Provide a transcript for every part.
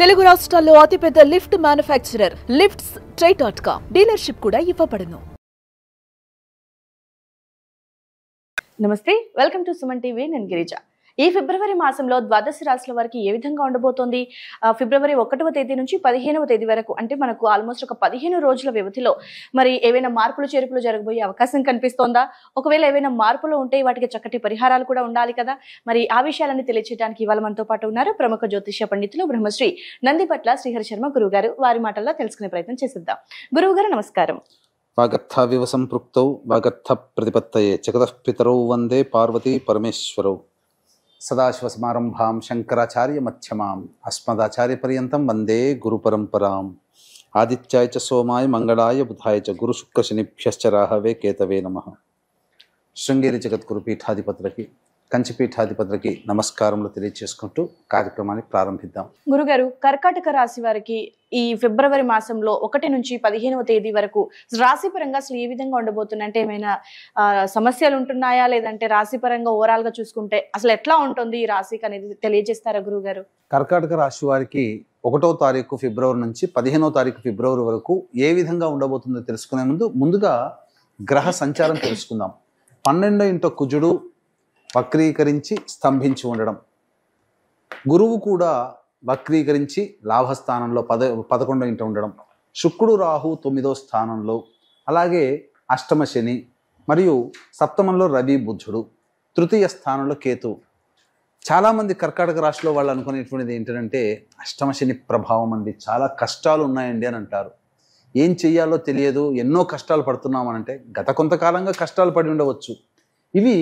తెలుగు రాష్ట్రాల్లో అతిపెద్ద lift manufacturer lifts ట్రై.com dealership కూడా ఇవ్వబడును. నమస్తే, వెల్కమ్ టు సుమన్ టీవీ. నేను గిరిజ. ఈ ఫిబ్రవరి మాసంలో ద్వాదశ రాశుల వారికి ఏ విధంగా ఉండబోతోంది? ఫిబ్రవరి 1వ తేదీ నుంచి 15వ తేదీ వరకు, అంటే మనకు ఆల్మోస్ట్ ఒక 15 రోజుల వ్యవధిలో మరి ఏవైనా మార్పులు చేర్పులు జరగబోయే అవకాశం కనిపిస్తోందా? ఒకవేళ ఏవైనా మార్పులు ఉంటే వాటికి చక్కటి పరిహారాలు కూడా ఉండాలి కదా. మరి ఆ విషయాలన్నీ తెలియచేయడానికి ఇవాళ మనతో పాటు ఉన్నారు ప్రముఖ జ్యోతిష్య పండితులు బ్రహ్మశ్రీ నందిపట్ల శ్రీహరి శర్మ గురువు గారు. వారి మాటల్లో తెలుసుకునే ప్రయత్నం చేసిద్దాం. గురువు గారు నమస్కారం. వాగర్థావివ సంపృక్తౌ వాగర్థ ప్రతిపత్తయే జగతః పితరౌ వందే పార్వతీ పరమేశ్వరౌ. సదాశివసమారంభాం శంకరాచార్య మధ్యమాం అస్మదాచార్య పర్యంతం వందే గురు పరంపరాం. ఆదిత్యాయ చ సోమాయ మంగళాయ బుధాయ చ గురు శుక్ర శనిభ్యశ్చ రాహవే కేతవే నమః. శృంగేరి జగద్గురు పీఠాధిపతులకి, కంచి పీఠాధిపతులకి నమస్కారములు తెలియజేసుకుంటూ కార్యక్రమాన్ని ప్రారంభిద్దాం. గురుగారు, కర్కాటక రాశి వారికి ఈ ఫిబ్రవరి మాసంలో 1 నుంచి 15వ తేదీ వరకు రాశి పరంగా అసలు ఏ విధంగా ఉండబోతున్నాయి? అంటే ఏమైనా సమస్యలు ఉంటున్నాయా, లేదంటే రాశి పరంగా ఓవరాల్ గా చూసుకుంటే అసలు ఎట్లా ఉంటుంది ఈ రాశికి అనేది తెలియజేస్తారా గురువు గారు? కర్కాటక రాశి వారికి 1వ తారీఖు ఫిబ్రవరి నుంచి 15వ తారీఖు ఫిబ్రవరి వరకు ఏ విధంగా ఉండబోతుందో తెలుసుకునే ముందుగా గ్రహ సంచారం తెలుసుకుందాం. 12వ ఇంట కుజుడు వక్రీకరించి స్తంభించి ఉండడం, గురువు కూడా వక్రీకరించి లాభస్థానంలో 11వ ఇంట ఉండడం, శుక్రుడు రాహు 9వ స్థానంలో, అలాగే అష్టమ శని మరియు సప్తమంలో రవి బుధుడు, తృతీయ స్థానంలో కేతు. చాలామంది కర్కాటక రాశిలో వాళ్ళు అనుకునేటువంటిది ఏంటంటే అష్టమ శని ప్రభావం అండి, చాలా కష్టాలు ఉన్నాయండి అని అంటారు. ఏం చెయ్యాలో తెలియదు, ఎన్నో కష్టాలు పడుతున్నామనంటే గత కొంతకాలంగా కష్టాలు పడి ఉండవచ్చు. ఇవి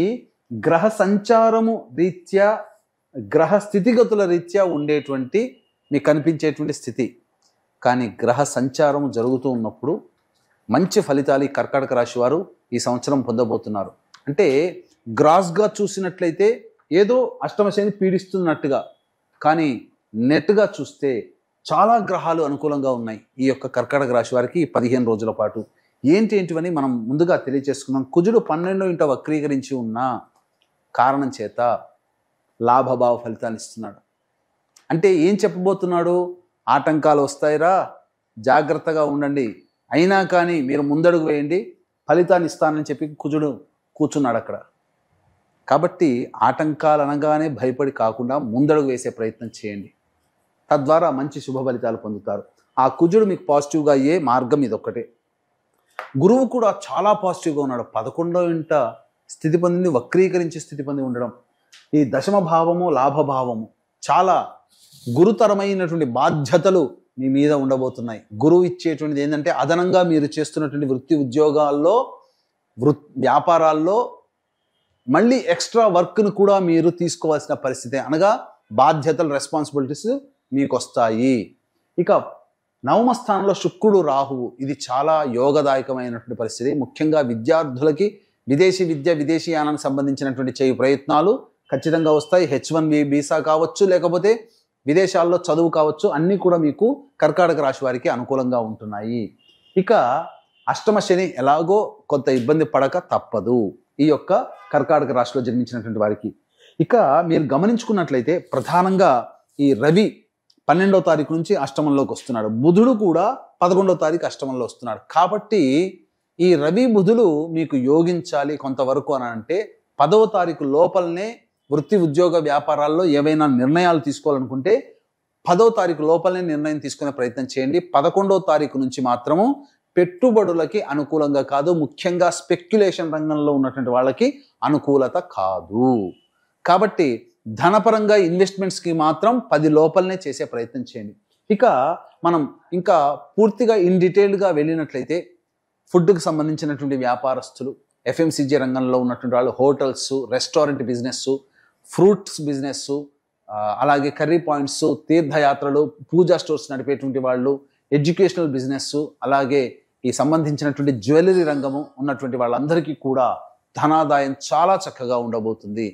గ్రహ సంచారము రీత్యా, గ్రహ స్థితిగతుల రీత్యా ఉండేటువంటి మీకు కనిపించేటువంటి స్థితి. కానీ గ్రహ సంచారం జరుగుతూ ఉన్నప్పుడు మంచి ఫలితాలు ఈ కర్కాటక రాశి వారు ఈ సంవత్సరం పొందబోతున్నారు. అంటే గ్రాస్గా చూసినట్లయితే ఏదో అష్టమ శని పీడిస్తున్నట్టుగా, కానీ నెట్గా చూస్తే చాలా గ్రహాలు అనుకూలంగా ఉన్నాయి ఈ యొక్క కర్కాటక రాశి వారికి 15 రోజుల పాటు. ఏంటివని మనం ముందుగా తెలియజేసుకున్నాం. కుజుడు 12వ ఇంట వక్రీకరించి ఉన్న కారణం చేత లాభభావ ఫలితాలు ఇస్తున్నాడు. అంటే ఏం చెప్పబోతున్నాడు? ఆటంకాలు వస్తాయిరా, జాగ్రత్తగా ఉండండి, అయినా కానీ మీరు ముందడుగు వేయండి, ఫలితాన్ని ఇస్తానని చెప్పి కుజుడు కూర్చున్నాడు అక్కడ. కాబట్టి ఆటంకాలు అనగానే భయపడి కాకుండా ముందడుగు వేసే ప్రయత్నం చేయండి, తద్వారా మంచి శుభ ఫలితాలు పొందుతారు. ఆ కుజుడు మీకు పాజిటివ్గా అయ్యే మార్గం ఇదొక్కటే. గురువు కూడా చాలా పాజిటివ్గా ఉన్నాడు. 11వ ఇంట స్థితి పొందింది, వక్రీకరించి స్థితి పొంది ఉండడం. ఈ దశమ భావము లాభభావము చాలా గురుతరమైనటువంటి బాధ్యతలు మీ మీద ఉండబోతున్నాయి. గురువు ఇచ్చేటువంటిది ఏంటంటే అదనంగా మీరు చేస్తున్నటువంటి వృత్తి ఉద్యోగాల్లో, వ్యాపారాల్లో మళ్ళీ ఎక్స్ట్రా వర్క్ను కూడా మీరు తీసుకోవాల్సిన పరిస్థితి, అనగా బాధ్యతలు, రెస్పాన్సిబిలిటీస్ మీకు వస్తాయి. ఇక 9వ స్థానంలో శుక్రుడు రాహువు, ఇది చాలా యోగదాయకమైనటువంటి పరిస్థితి. ముఖ్యంగా విద్యార్థులకి విదేశీ విద్య, విదేశీయానానికి సంబంధించినటువంటి చేయి ప్రయత్నాలు ఖచ్చితంగా వస్తాయి. H1B వీసా కావచ్చు, లేకపోతే విదేశాల్లో చదువు కావచ్చు, అన్నీ కూడా మీకు కర్కాటక రాశి వారికి అనుకూలంగా ఉంటున్నాయి. ఇక అష్టమ శని ఎలాగో కొంత ఇబ్బంది పడక తప్పదు ఈ యొక్క కర్కాటక రాశిలో జన్మించినటువంటి వారికి. ఇక మీరు గమనించుకున్నట్లయితే ప్రధానంగా ఈ రవి 12వ తారీఖు నుంచి అష్టమంలోకి వస్తున్నాడు. బుధుడు కూడా 11వ తారీఖు అష్టమంలో వస్తున్నాడు. కాబట్టి ఈ రవి బుధులు మీకు యోగించాలి కొంతవరకు అని అంటే 10వ తారీఖు లోపలనే వృత్తి ఉద్యోగ వ్యాపారాల్లో ఏవైనా నిర్ణయాలు తీసుకోవాలనుకుంటే 10వ తారీఖు లోపలనే నిర్ణయం తీసుకునే ప్రయత్నం చేయండి. 11వ తారీఖు నుంచి మాత్రము పెట్టుబడులకి అనుకూలంగా కాదు, ముఖ్యంగా స్పెక్యులేషన్ రంగంలో ఉన్నటువంటి వాళ్ళకి అనుకూలత కాదు. కాబట్టి ధనపరంగా ఇన్వెస్ట్మెంట్స్కి మాత్రం 10 లోపలనే చేసే ప్రయత్నం చేయండి. ఇక మనం ఇంకా పూర్తిగా ఇన్ డీటెయిల్డ్గా వెళ్ళినట్లయితే ఫుడ్కి సంబంధించినటువంటి వ్యాపారస్తులు, FMCG రంగంలో ఉన్నటువంటి వాళ్ళు, hotels, restaurant business, fruits business, అలాగే కర్రీ పాయింట్స్, తీర్థయాత్రలు, పూజా స్టోర్స్ నడిపేటువంటి వాళ్ళు, ఎడ్యుకేషనల్ బిజినెస్, అలాగే ఈ సంబంధించినటువంటి జ్యువెలరీ రంగము ఉన్నటువంటి వాళ్ళందరికీ కూడా ధనాదాయం చాలా చక్కగా ఉండబోతుంది.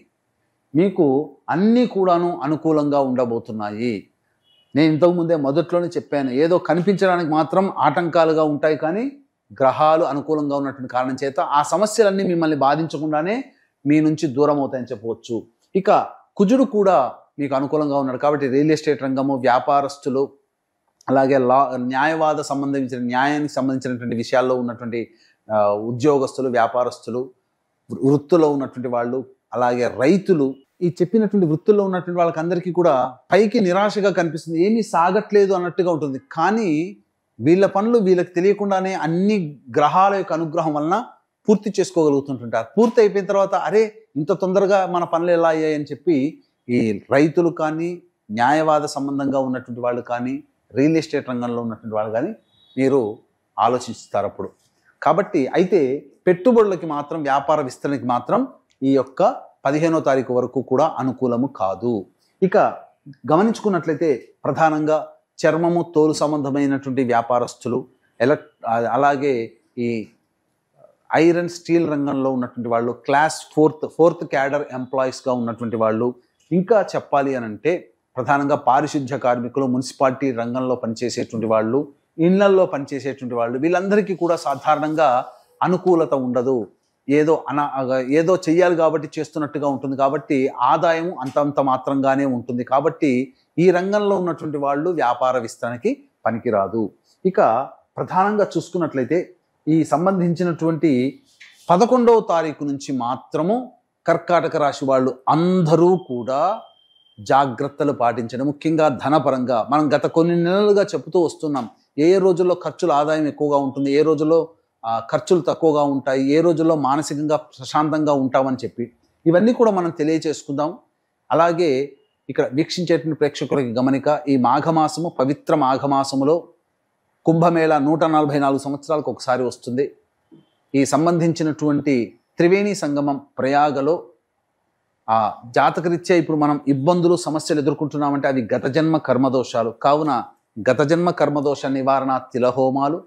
మీకు అన్నీ కూడాను అనుకూలంగా ఉండబోతున్నాయి. నేను ఇంతకుముందే మొదట్లోనే చెప్పాను, ఏదో కనిపించడానికి మాత్రం ఆటంకాలుగా ఉంటాయి, కానీ గ్రహాలు అనుకూలంగా ఉన్నటువంటి కారణం చేత ఆ సమస్యలన్నీ మిమ్మల్ని బాధించకుండానే మీ నుంచి దూరం అవుతాయని చెప్పవచ్చు. ఇక కుజుడు కూడా మీకు అనుకూలంగా ఉన్నాడు. కాబట్టి రియల్ ఎస్టేట్ రంగము, వ్యాపారస్తులు, అలాగే న్యాయవాద సంబంధించిన న్యాయానికి సంబంధించినటువంటి విషయాల్లో ఉన్నటువంటి ఉద్యోగస్తులు, వ్యాపారస్తులు, వృత్తులో ఉన్నటువంటి వాళ్ళు, అలాగే రైతులు, ఈ చెప్పినటువంటి వృత్తుల్లో ఉన్నటువంటి వాళ్ళకందరికీ కూడా పైకి నిరాశగా కనిపిస్తుంది, ఏమీ సాగట్లేదు అన్నట్టుగా ఉంటుంది. కానీ వీళ్ళ పనులు వీళ్ళకి తెలియకుండానే అన్ని గ్రహాల యొక్క అనుగ్రహం వలన పూర్తి చేసుకోగలుగుతుంటుంటారు. పూర్తి అయిపోయిన తర్వాత అరే ఇంత తొందరగా మన పనులు ఎలా అయ్యాయని చెప్పి ఈ రైతులు కానీ, న్యాయవాద సంబంధంగా ఉన్నటువంటి వాళ్ళు కానీ, రియల్ ఎస్టేట్ రంగంలో ఉన్నటువంటి వాళ్ళు కానీ మీరు ఆలోచిస్తారు అప్పుడు. కాబట్టి అయితే పెట్టుబడులకి మాత్రం, వ్యాపార విస్తరణకి మాత్రం ఈ యొక్క 15వ తారీఖు వరకు కూడా అనుకూలము కాదు. ఇక గమనించుకున్నట్లయితే ప్రధానంగా చర్మము, తోలు సంబంధమైనటువంటి వ్యాపారస్తులు, అలాగే ఈ ఐరన్ స్టీల్ రంగంలో ఉన్నటువంటి వాళ్ళు, క్లాస్ ఫోర్త్ క్యాడర్ ఎంప్లాయీస్గా ఉన్నటువంటి వాళ్ళు, ఇంకా చెప్పాలి అని అంటే ప్రధానంగా పారిశుద్ధ్య కార్మికులు, మున్సిపాలిటీ రంగంలో పనిచేసేటువంటి వాళ్ళు, ఇళ్లల్లో పనిచేసేటువంటి వాళ్ళు, వీళ్ళందరికీ కూడా సాధారణంగా అనుకూలత ఉండదు. ఏదో చెయ్యాలి కాబట్టి చేస్తున్నట్టుగా ఉంటుంది. కాబట్టి ఆదాయం అంతంత మాత్రంగానే ఉంటుంది. కాబట్టి ఈ రంగంలో ఉన్నటువంటి వాళ్ళు వ్యాపార విస్తరణకి పనికిరాదు. ఇక ప్రధానంగా చూసుకున్నట్లయితే ఈ సంబంధించినటువంటి 11వ తారీఖు నుంచి మాత్రము కర్కాటక రాశి వాళ్ళు అందరూ కూడా జాగ్రత్తలు పాటించడం, ముఖ్యంగా ధనపరంగా మనం గత కొన్ని నెలలుగా చెబుతూ వస్తున్నాం. ఏ రోజుల్లో ఖర్చుల ఆదాయం ఎక్కువగా ఉంటుంది, ఏ రోజుల్లో ఖర్చులు తక్కువగా ఉంటాయి, ఏ రోజుల్లో మానసికంగా ప్రశాంతంగా ఉంటామని చెప్పి ఇవన్నీ కూడా మనం తెలియచేసుకుందాం. అలాగే ఇక్కడ వీక్షించేటువంటి ప్రేక్షకులకి గమనిక, ఈ మాఘమాసము, పవిత్ర మాఘమాసములో కుంభమేళ 144 సంవత్సరాలకు ఒకసారి వస్తుంది. ఈ సంబంధించినటువంటి త్రివేణి సంగమం ప్రయాగలో జాతకరీత్యా ఇప్పుడు మనం ఇబ్బందులు, సమస్యలు ఎదుర్కొంటున్నామంటే అవి గత జన్మ కర్మదోషాలు. కావున గత జన్మ కర్మదోష నివారణ తిలహోమాలు,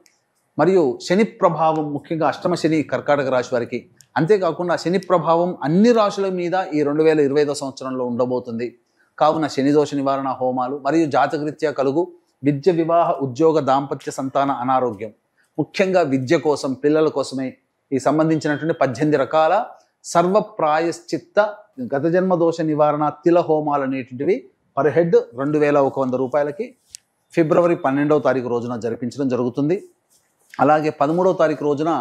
మరియు శని ప్రభావం, ముఖ్యంగా అష్టమ శని కర్కాటక రాశి వారికి, అంతేకాకుండా శని ప్రభావం అన్ని రాశుల మీద ఈ 2025వ సంవత్సరంలో ఉండబోతుంది. కావున శని దోష నివారణ హోమాలు మరియు జాతకరీత్యా కలుగు విద్య, వివాహ, ఉద్యోగ, దాంపత్య, సంతాన అనారోగ్యం, ముఖ్యంగా విద్య కోసం, పిల్లల కోసమే ఈ సంబంధించినటువంటి 18 రకాల సర్వప్రాయశ్చిత్త గత జన్మ దోష నివారణ తిల హోమాలు అనేటువంటివి పర్ హెడ్ 2100 రూపాయలకి ఫిబ్రవరి 12వ తారీఖు రోజున జరిపించడం జరుగుతుంది. అలాగే 13వ తారీఖు రోజున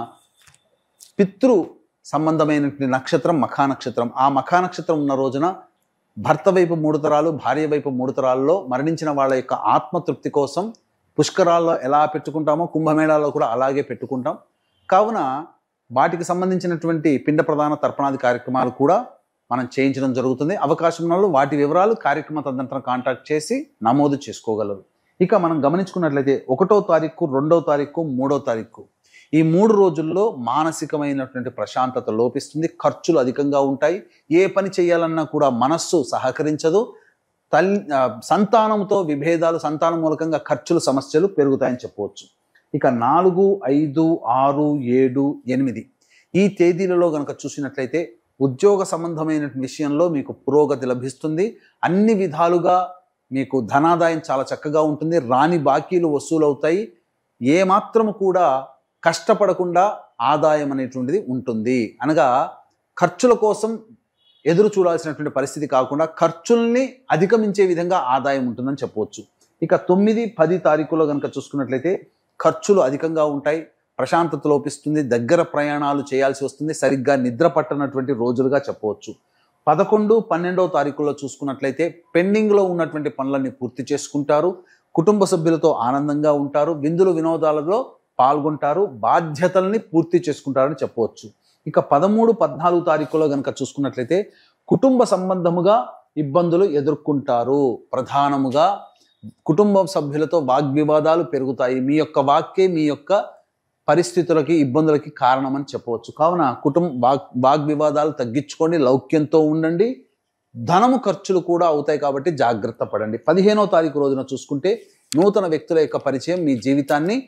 పితృ సంబంధమైనటువంటి నక్షత్రం మఖా నక్షత్రం. ఆ మఖా నక్షత్రం ఉన్న రోజున భర్త వైపు 3 తరాలు, భార్య వైపు 3 తరాల్లో మరణించిన వాళ్ళ యొక్క ఆత్మతృప్తి కోసం పుష్కరాల్లో ఎలా పెట్టుకుంటామో కుంభమేళాలో కూడా అలాగే పెట్టుకుంటాం. కావున వాటికి సంబంధించినటువంటి పిండ ప్రదాన తర్పణాది కార్యక్రమాలు కూడా మనం చేయించడం జరుగుతుంది. అవకాశం ఉన్న వాళ్ళు వాటి వివరాలు కార్యక్రమ తదనంతరం కాంటాక్ట్ చేసి నమోదు చేసుకోగలరు. ఇక మనం గమనించుకున్నట్లయితే 1వ తారీఖు, 2వ తారీఖు, 3వ తారీఖు ఈ 3 రోజుల్లో మానసికమైనటువంటి ప్రశాంతత లోపిస్తుంది. ఖర్చులు అధికంగా ఉంటాయి. ఏ పని చేయాలన్నా కూడా మనస్సు సహకరించదు. సంతానంతో విభేదాలు, సంతానం మూలకంగా ఖర్చులు, సమస్యలు పెరుగుతాయని చెప్పవచ్చు. ఇక 4, 5, 6, 7, 8 ఈ తేదీలలో కనుక చూసినట్లయితే ఉద్యోగ సంబంధమైన విషయంలో మీకు పురోగతి లభిస్తుంది. అన్ని విధాలుగా మీకు ధనాదాయం చాలా చక్కగా ఉంటుంది. రాని బాకీలు వసూలవుతాయి. ఏమాత్రము కూడా కష్టపడకుండా ఆదాయం అనేటువంటిది ఉంటుంది. అనగా ఖర్చుల కోసం ఎదురు చూడాల్సినటువంటి పరిస్థితి కాకుండా ఖర్చుల్ని అధిగమించే విధంగా ఆదాయం ఉంటుందని చెప్పవచ్చు. ఇక 9, 10 తారీఖులో కనుక చూసుకున్నట్లయితే ఖర్చులు అధికంగా ఉంటాయి. ప్రశాంతత లోపిస్తుంది. దగ్గర ప్రయాణాలు చేయాల్సి వస్తుంది. సరిగ్గా నిద్ర పట్టనటువంటి రోజులుగా చెప్పవచ్చు. 11, 12వ తారీఖుల్లో చూసుకున్నట్లయితే పెండింగ్లో ఉన్నటువంటి పనులన్నీ పూర్తి చేసుకుంటారు. కుటుంబ సభ్యులతో ఆనందంగా ఉంటారు. విందులు వినోదాలలో పాల్గొంటారు. బాధ్యతల్ని పూర్తి చేసుకుంటారని చెప్పవచ్చు. ఇక 13, 14 తారీఖులో కనుక చూసుకున్నట్లయితే కుటుంబ సంబంధముగా ఇబ్బందులు ఎదుర్కొంటారు. ప్రధానముగా కుటుంబ సభ్యులతో వాగ్వివాదాలు పెరుగుతాయి. మీ యొక్క వాక్యే మీ యొక్క పరిస్థితులకి, ఇబ్బందులకి కారణమని చెప్పవచ్చు. కావున వాగ్వివాదాలు తగ్గించుకోండి. లౌక్యంతో ఉండండి. ధనము ఖర్చులు కూడా అవుతాయి కాబట్టి జాగ్రత్త పడండి. 15వ తారీఖు రోజున చూసుకుంటే నూతన వ్యక్తుల యొక్క పరిచయం మీ జీవితాన్ని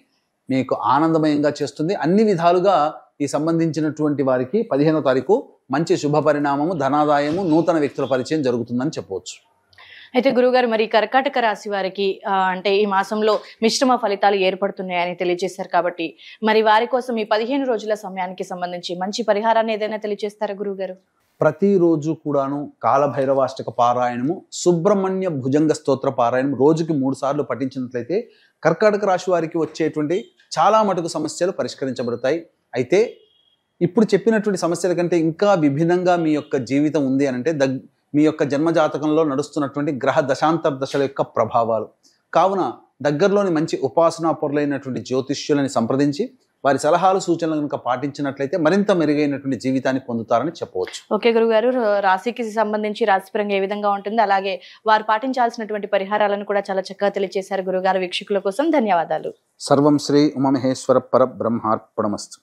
మీకు ఆనందమయంగా చేస్తుంది. అన్ని విధాలుగా ఈ సంబంధించినటువంటి వారికి 15వ తారీఖు మంచి శుభ పరిణామము, ధనాదాయము, నూతన వ్యక్తుల పరిచయం జరుగుతుందని చెప్పవచ్చు. అయితే గురుగారు, మరి కర్కాటక రాశి వారికి అంటే ఈ మాసంలో మిశ్రమ ఫలితాలు ఏర్పడుతున్నాయని తెలియజేశారు కాబట్టి మరి వారి కోసం ఈ 15 రోజుల సమయానికి సంబంధించి మంచి పరిహారాన్ని ఏదైనా తెలియజేస్తారా గురుగారు? ప్రతిరోజు కూడాను కాలభైరవాష్టక పారాయణము, సుబ్రహ్మణ్య భుజంగ స్తోత్ర పారాయణం రోజుకి 3 సార్లు పఠించినట్లయితే కర్కాటక రాశి వారికి వచ్చేటువంటి చాలా మటుకు సమస్యలు పరిష్కరించబడతాయి. అయితే ఇప్పుడు చెప్పినటువంటి సమస్యల కంటే ఇంకా విభిన్నంగా మీ యొక్క జీవితం ఉంది అని అంటే మీ యొక్క జన్మజాతకంలో నడుస్తున్నటువంటి గ్రహ దశాంతర దశల యొక్క ప్రభావాలు. కావున దగ్గరలోని మంచి ఉపాసనా పరులైనటువంటి జ్యోతిష్యులని సంప్రదించి వారి సలహాలు సూచనలు కనుక పాటించినట్లయితే మరింత మెరుగైనటువంటి జీవితాన్ని పొందుతారని చెప్పవచ్చు. ఓకే గురుగారు, రాశికి సంబంధించి రాశిపరంగా ఏ విధంగా ఉంటుంది, అలాగే వారు పాటించాల్సినటువంటి పరిహారాలను కూడా చాలా చక్కగా తెలియజేశారు గురుగారు. వీక్షకుల కోసం ధన్యవాదాలు. సర్వం శ్రీ ఉమామహేశ్వర పరబ్రహ్మార్పణమస్తు.